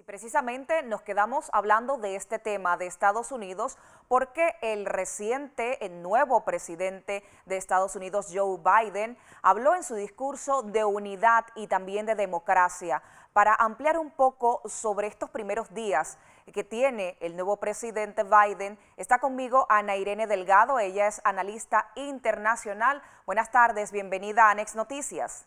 Y precisamente nos quedamos hablando de este tema de Estados Unidos porque el nuevo presidente de Estados Unidos, Joe Biden, habló en su discurso de unidad y también de democracia. Para ampliar un poco sobre estos primeros días que tiene el nuevo presidente Biden, está conmigo Ana Irene Delgado, ella es analista internacional. Buenas tardes, bienvenida a Anex Noticias.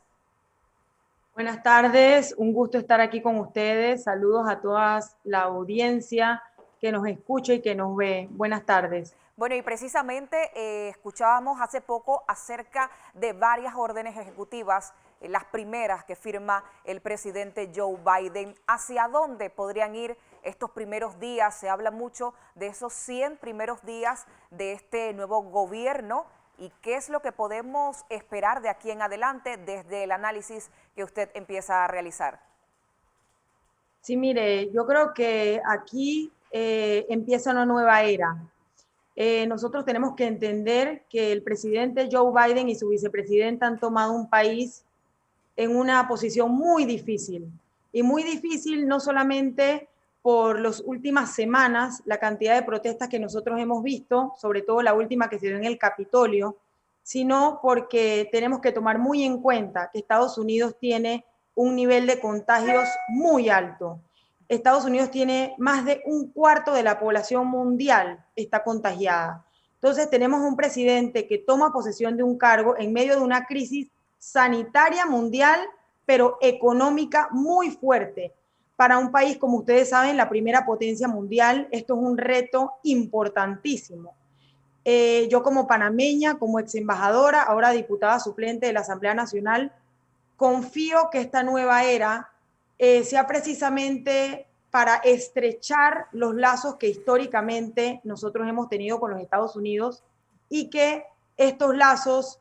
Buenas tardes, un gusto estar aquí con ustedes. Saludos a toda la audiencia que nos escucha y que nos ve. Buenas tardes. Bueno, y precisamente escuchábamos hace poco acerca de varias órdenes ejecutivas, las primeras que firma el presidente Joe Biden. ¿Hacia dónde podrían ir estos primeros días? Se habla mucho de esos 100 primeros días de este nuevo gobierno. ¿Y qué es lo que podemos esperar de aquí en adelante desde el análisis que usted empieza a realizar? Sí, mire, yo creo que aquí empieza una nueva era. Nosotros tenemos que entender que el presidente Joe Biden y su vicepresidenta han tomado un país en una posición muy difícil. Y muy difícil no solamente por las últimas semanas, la cantidad de protestas que nosotros hemos visto, sobre todo la última que se dio en el Capitolio, sino porque tenemos que tomar muy en cuenta que Estados Unidos tiene un nivel de contagios muy alto. Estados Unidos tiene más de un cuarto de la población mundial está contagiada. Entonces tenemos un presidente que toma posesión de un cargo en medio de una crisis sanitaria mundial, pero económica muy fuerte. Para un país, como ustedes saben, la primera potencia mundial, esto es un reto importantísimo. Yo como panameña, como ex embajadora, ahora diputada suplente de la Asamblea Nacional, confío que esta nueva era sea precisamente para estrechar los lazos que históricamente nosotros hemos tenido con los Estados Unidos y que estos lazos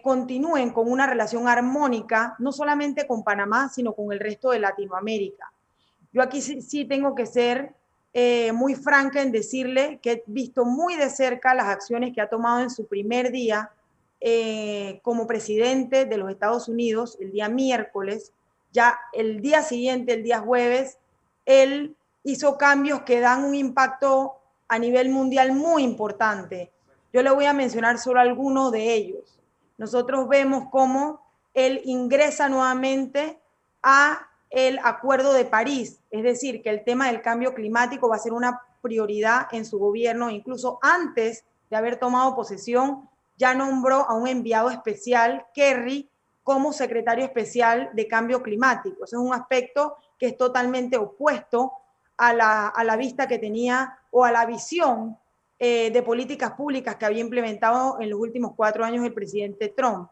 continúen con una relación armónica, no solamente con Panamá, sino con el resto de Latinoamérica. Yo aquí sí tengo que ser muy franca en decirle que he visto muy de cerca las acciones que ha tomado en su primer día como presidente de los Estados Unidos, el día miércoles. Ya el día siguiente, el día jueves, él hizo cambios que dan un impacto a nivel mundial muy importante. Yo le voy a mencionar solo algunos de ellos. Nosotros vemos cómo él ingresa nuevamente a el Acuerdo de París, es decir, que el tema del cambio climático va a ser una prioridad en su gobierno, incluso antes de haber tomado posesión, ya nombró a un enviado especial, Kerry, como secretario especial de cambio climático. Eso es un aspecto que es totalmente opuesto a la vista que tenía o a la visión de políticas públicas que había implementado en los últimos 4 años el presidente Trump.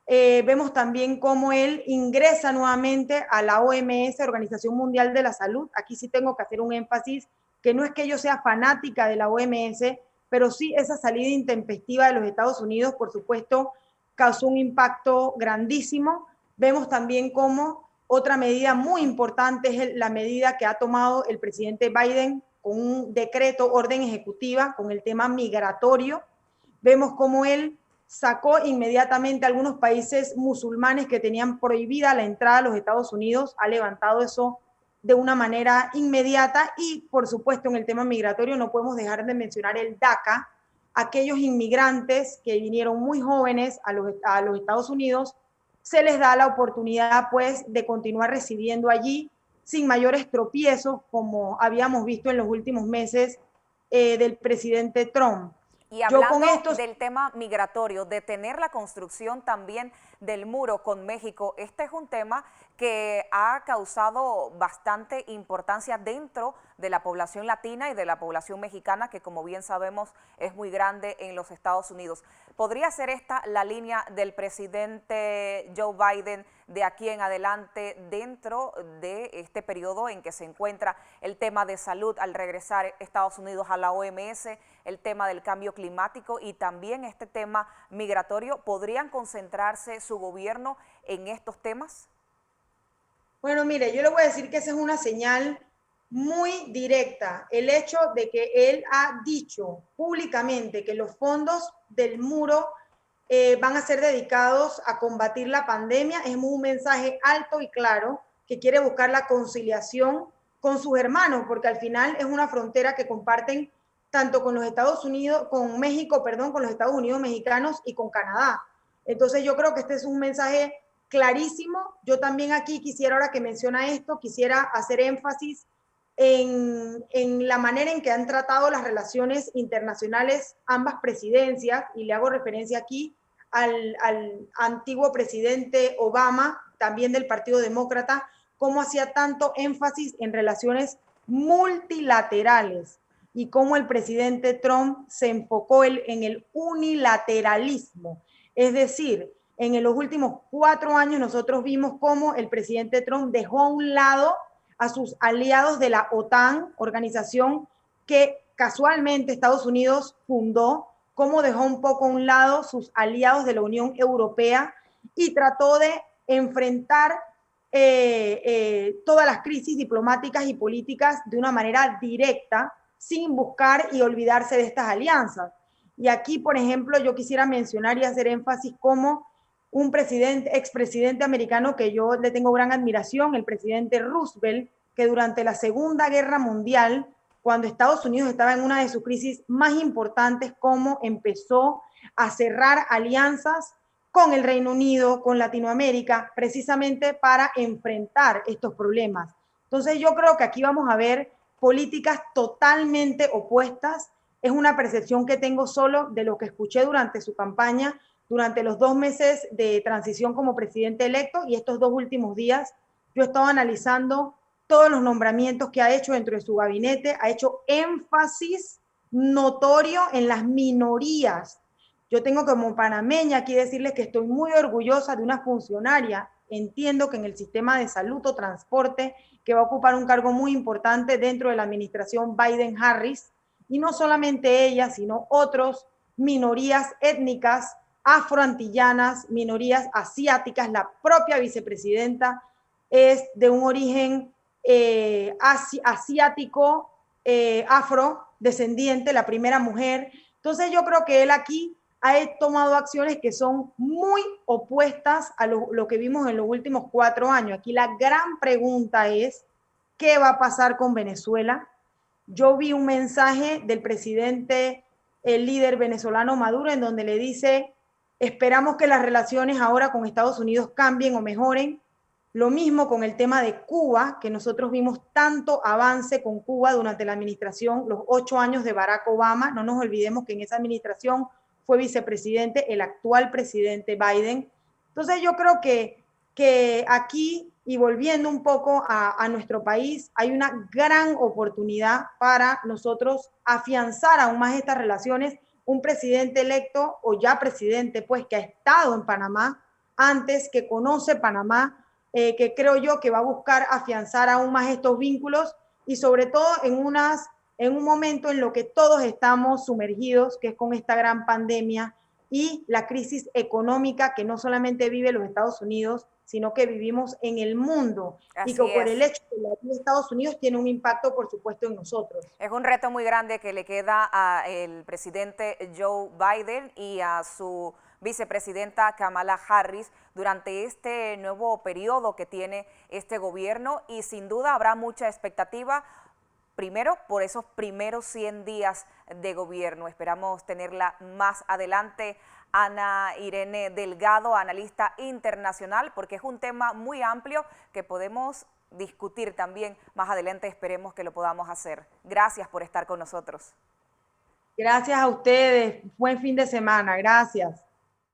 Vemos también cómo él ingresa nuevamente a la OMS, Organización Mundial de la Salud. Aquí sí tengo que hacer un énfasis, que no es que yo sea fanática de la OMS, pero sí esa salida intempestiva de los Estados Unidos, por supuesto, causó un impacto grandísimo. Vemos también cómo otra medida muy importante es la medida que ha tomado el presidente Biden con un decreto, orden ejecutiva, con el tema migratorio. Vemos cómo él sacó inmediatamente a algunos países musulmanes que tenían prohibida la entrada a los Estados Unidos, ha levantado eso de una manera inmediata y, por supuesto, en el tema migratorio no podemos dejar de mencionar el DACA, aquellos inmigrantes que vinieron muy jóvenes a los Estados Unidos, se les da la oportunidad, pues, de continuar residiendo allí sin mayores tropiezos, como habíamos visto en los últimos meses del presidente Trump. Y Yo con hablando esto del tema migratorio, detener la construcción también del muro con México, este es un tema que ha causado bastante importancia dentro de la población latina y de la población mexicana, que como bien sabemos es muy grande en los Estados Unidos. ¿Podría ser esta la línea del presidente Joe Biden de aquí en adelante dentro de este periodo en que se encuentra el tema de salud al regresar Estados Unidos a la OMS, el tema del cambio climático y también este tema migratorio? ¿Podrían concentrarse su gobierno en estos temas? Bueno, mire, yo le voy a decir que esa es una señal muy directa. El hecho de que él ha dicho públicamente que los fondos del muro van a ser dedicados a combatir la pandemia es un mensaje alto y claro que quiere buscar la conciliación con sus hermanos, porque al final es una frontera que comparten tanto con los Estados Unidos, con México, perdón, con los Estados Unidos mexicanos y con Canadá. Entonces yo creo que este es un mensaje clarísimo. Yo también aquí quisiera, ahora que menciona esto, quisiera hacer énfasis en la manera en que han tratado las relaciones internacionales ambas presidencias, y le hago referencia aquí al antiguo presidente Obama, también del Partido Demócrata, cómo hacía tanto énfasis en relaciones multilaterales y cómo el presidente Trump se enfocó en el unilateralismo. Es decir, en los últimos 4 años nosotros vimos cómo el presidente Trump dejó a un lado a sus aliados de la OTAN, organización que casualmente Estados Unidos fundó, cómo dejó un poco a un lado sus aliados de la Unión Europea y trató de enfrentar todas las crisis diplomáticas y políticas de una manera directa, sin buscar y olvidarse de estas alianzas. Y aquí, por ejemplo, yo quisiera mencionar y hacer énfasis como un expresidente americano que yo le tengo gran admiración, el presidente Roosevelt, que durante la Segunda Guerra Mundial, cuando Estados Unidos estaba en una de sus crisis más importantes, cómo empezó a cerrar alianzas con el Reino Unido, con Latinoamérica, precisamente para enfrentar estos problemas. Entonces yo creo que aquí vamos a ver políticas totalmente opuestas. Es una percepción que tengo solo de lo que escuché durante su campaña, durante los 2 meses de transición como presidente electo, y estos 2 últimos días yo he estado analizando todos los nombramientos que ha hecho dentro de su gabinete. Ha hecho énfasis notorio en las minorías. Yo tengo como panameña aquí decirles que estoy muy orgullosa de una funcionaria, entiendo que en el sistema de salud o transporte, que va a ocupar un cargo muy importante dentro de la administración Biden-Harris, y no solamente ella, sino otros minorías étnicas, afroantillanas, minorías asiáticas. La propia vicepresidenta es de un origen asiático, afrodescendiente, la primera mujer. Entonces yo creo que él aquí ha tomado acciones que son muy opuestas a lo que vimos en los últimos 4 años. Aquí la gran pregunta es, ¿qué va a pasar con Venezuela? Yo vi un mensaje del presidente, el líder venezolano Maduro, en donde le dice, esperamos que las relaciones ahora con Estados Unidos cambien o mejoren. Lo mismo con el tema de Cuba, que nosotros vimos tanto avance con Cuba durante la administración, los 8 años de Barack Obama. No nos olvidemos que en esa administración fue vicepresidente el actual presidente Biden. Entonces yo creo que aquí, y volviendo un poco a nuestro país, hay una gran oportunidad para nosotros afianzar aún más estas relaciones. Un presidente electo, o ya presidente, pues, que ha estado en Panamá antes, que conoce Panamá, que creo yo que va a buscar afianzar aún más estos vínculos, y sobre todo en un momento en lo que todos estamos sumergidos, que es con esta gran pandemia y la crisis económica que no solamente vive los Estados Unidos, sino que vivimos en el mundo. Y que Así por el es. hecho de que Estados Unidos tiene un impacto, por supuesto, en nosotros. Es un reto muy grande que le queda al presidente Joe Biden y a su vicepresidenta Kamala Harris durante este nuevo periodo que tiene este gobierno, y sin duda habrá mucha expectativa, primero por esos primeros 100 días de gobierno. Esperamos tenerla más adelante. Ana Irene Delgado, analista internacional, porque es un tema muy amplio que podemos discutir también más adelante. Esperemos que lo podamos hacer. Gracias por estar con nosotros. Gracias a ustedes. Buen fin de semana. Gracias.